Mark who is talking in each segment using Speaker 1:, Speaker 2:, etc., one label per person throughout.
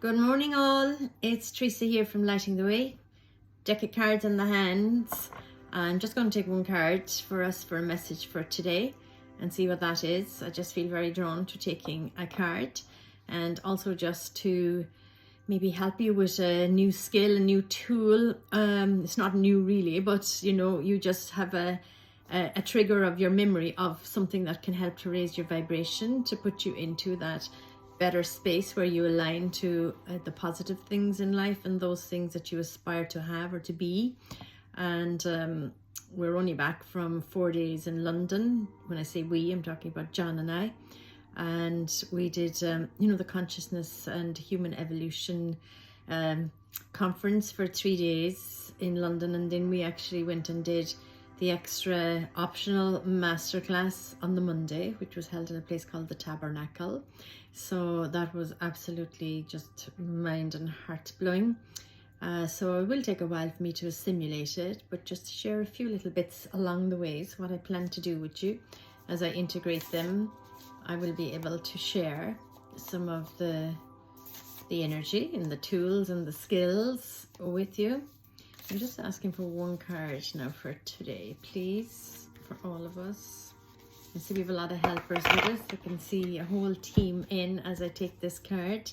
Speaker 1: Good morning all, it's Teresa here from Lighting the Way. Deck of cards in the hands. I'm just going to take one card for us for a message for today and see what that is. I just feel very drawn to taking a card and also just to maybe help you with a new skill, a new tool. It's not new really, but you know, you just have a trigger of your memory of something that can help to raise your vibration, to put you into that better space where you align to the positive things in life and those things that you aspire to have or to be. And we're only back from 4 days in London. When I say we, I'm talking about John and I. And we did, the consciousness and human evolution conference for 3 days in London. And then we actually went and did the extra optional masterclass on the Monday, which was held in a place called the Tabernacle. So that was absolutely just mind and heart blowing. So it will take a while for me to assimilate it, but just to share a few little bits along the ways, what I plan to do with you. As I integrate them, I will be able to share some of the energy and the tools and the skills with you. I'm just asking for one card now for today, please, for all of us. I see we have a lot of helpers with us. I can see a whole team in as I take this card.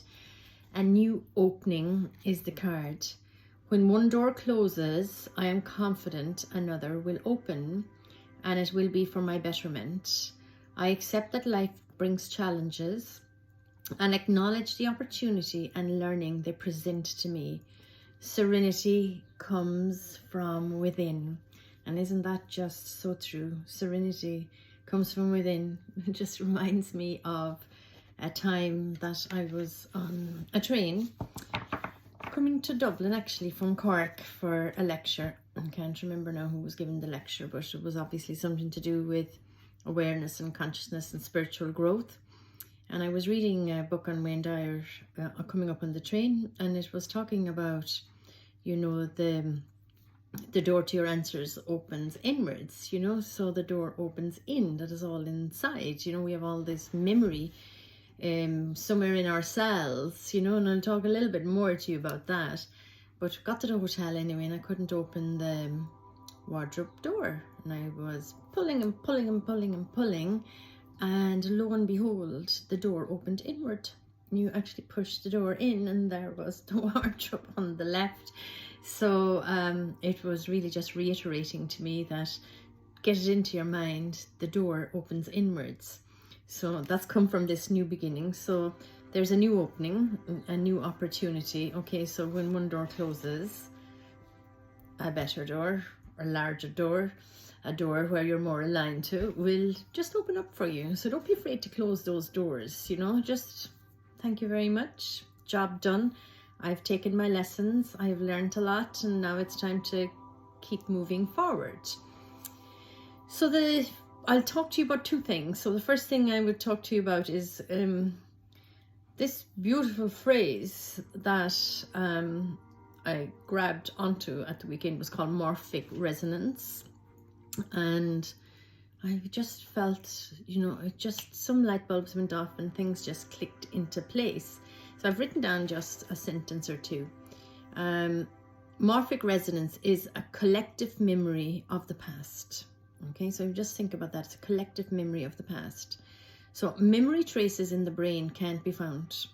Speaker 1: A new opening is the card. When one door closes, I am confident another will open, and it will be for my betterment. I accept that life brings challenges and acknowledge the opportunity and learning they present to me. Serenity comes from within. And isn't that just so true? Serenity comes from within. It just reminds me of a time that I was on a train coming to Dublin, actually from Cork, for a lecture. I can't remember now who was giving the lecture, but it was obviously something to do with awareness and consciousness and spiritual growth. And I was reading a book on Wayne Dyer coming up on the train, and it was talking about, the door to your answers opens inwards, so the door opens in, that is all inside. We have all this memory somewhere in ourselves, and I'll talk a little bit more to you about that. But got to the hotel anyway, and I couldn't open the wardrobe door, and I was pulling and pulling and pulling and pulling, and lo and behold, the door opened inward. You actually pushed the door in, and there was the wardrobe on the left. So it was really just reiterating to me that get it into your mind, the door opens inwards. So that's come from this new beginning. So there's a new opening, a new opportunity. Okay, so when one door closes, a better door, a larger door, a door where you're more aligned to, will just open up for you. So don't be afraid to close those doors, just thank you very much, job done. I've taken my lessons, I've learned a lot, and now it's time to keep moving forward. So I'll talk to you about two things. So the first thing I would talk to you about is this beautiful phrase that I grabbed onto at the weekend. Was called Morphic Resonance. And I just felt, some light bulbs went off and things just clicked into place. So I've written down just a sentence or two. Morphic resonance is a collective memory of the past. Okay, so just think about that. It's a collective memory of the past. So memory traces in the brain can't be found.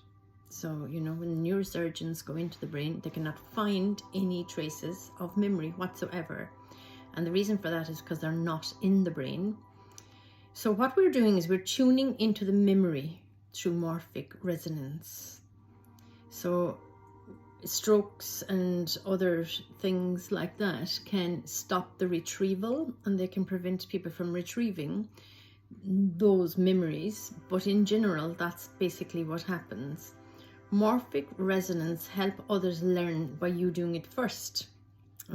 Speaker 1: So, when neurosurgeons go into the brain, they cannot find any traces of memory whatsoever. And the reason for that is because they're not in the brain. So what we're doing is we're tuning into the memory through morphic resonance. So strokes and other things like that can stop the retrieval, and they can prevent people from retrieving those memories. But in general, that's basically what happens. Morphic resonance help others learn by you doing it first.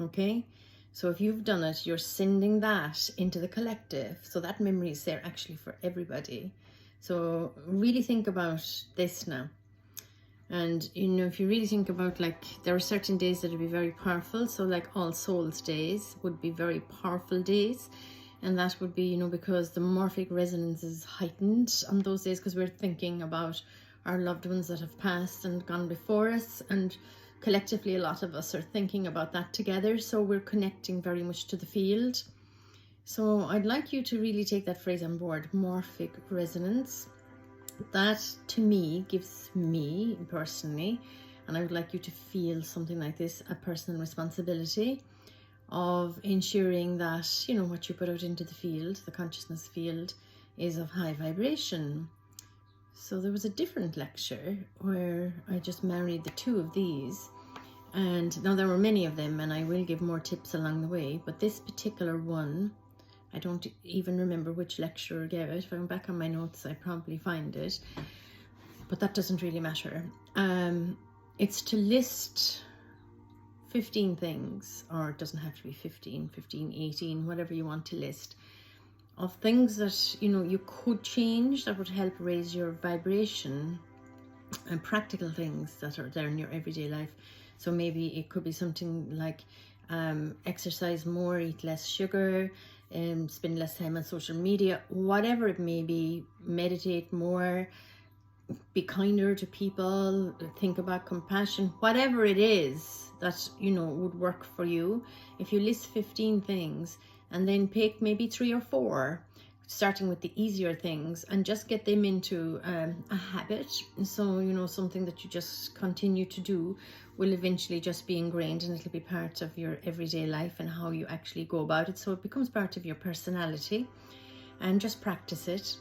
Speaker 1: Okay? So if you've done it, you're sending that into the collective. So that memory is there actually for everybody. So really think about this now. And, if you really think about, there are certain days that would be very powerful. So All Souls days would be very powerful days. And that would be, because the morphic resonance is heightened on those days, because we're thinking about our loved ones that have passed and gone before us, and collectively a lot of us are thinking about that together, so we're connecting very much to the field. So I'd like you to really take that phrase on board, Morphic Resonance. That to me gives me personally, and I would like you to feel something like this, a personal responsibility of ensuring that, you know, what you put out into the field, the consciousness field, is of high vibration. So there was a different lecture where I just married the two of these, and now there were many of them, and I will give more tips along the way, but this particular one, I don't even remember which lecturer gave it. If I went back on my notes, I'd probably find it, but that doesn't really matter. It's to list 15 things, or it doesn't have to be 15, 18, whatever you want to list, of things that, you know, you could change that would help raise your vibration, and practical things that are there in your everyday life. So maybe it could be something like exercise more, eat less sugar, spend less time on social media, whatever it may be, meditate more, be kinder to people, think about compassion, whatever it is that, you know, would work for you. If you list 15 things and then pick maybe 3 or 4, starting with the easier things, and just get them into a habit. So, you know, something that you just continue to do will eventually just be ingrained, and it'll be part of your everyday life and how you actually go about it. So it becomes part of your personality, and just practice it.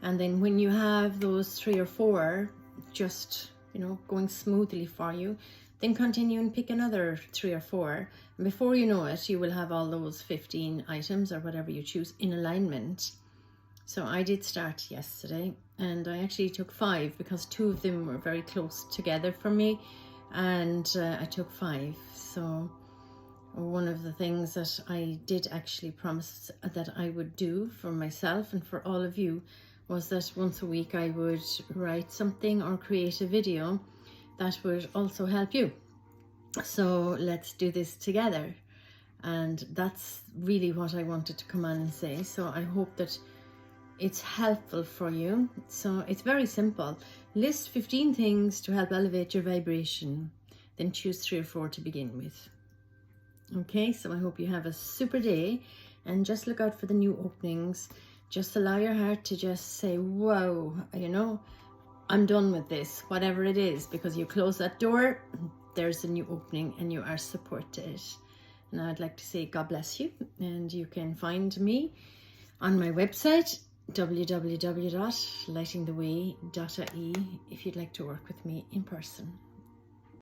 Speaker 1: And then when you have those 3 or 4 just, you know, going smoothly for you, then continue and pick another 3 or 4. And before you know it, you will have all those 15 items or whatever you choose in alignment. So I did start yesterday, and I actually took 5 because 2 of them were very close together for me, and I took 5. So one of the things that I did actually promise that I would do for myself and for all of you was that once a week I would write something or create a video that would also help you. So let's do this together. And that's really what I wanted to come on and say. So I hope that it's helpful for you. So it's very simple. List 15 things to help elevate your vibration. Then choose 3 or 4 to begin with. Okay, so I hope you have a super day, and just look out for the new openings. Just allow your heart to just say, whoa, you know, I'm done with this, whatever it is, because you close that door, there's a new opening and you are supported. And I'd like to say God bless you, and you can find me on my website, www.lightingtheway.ie, if you'd like to work with me in person.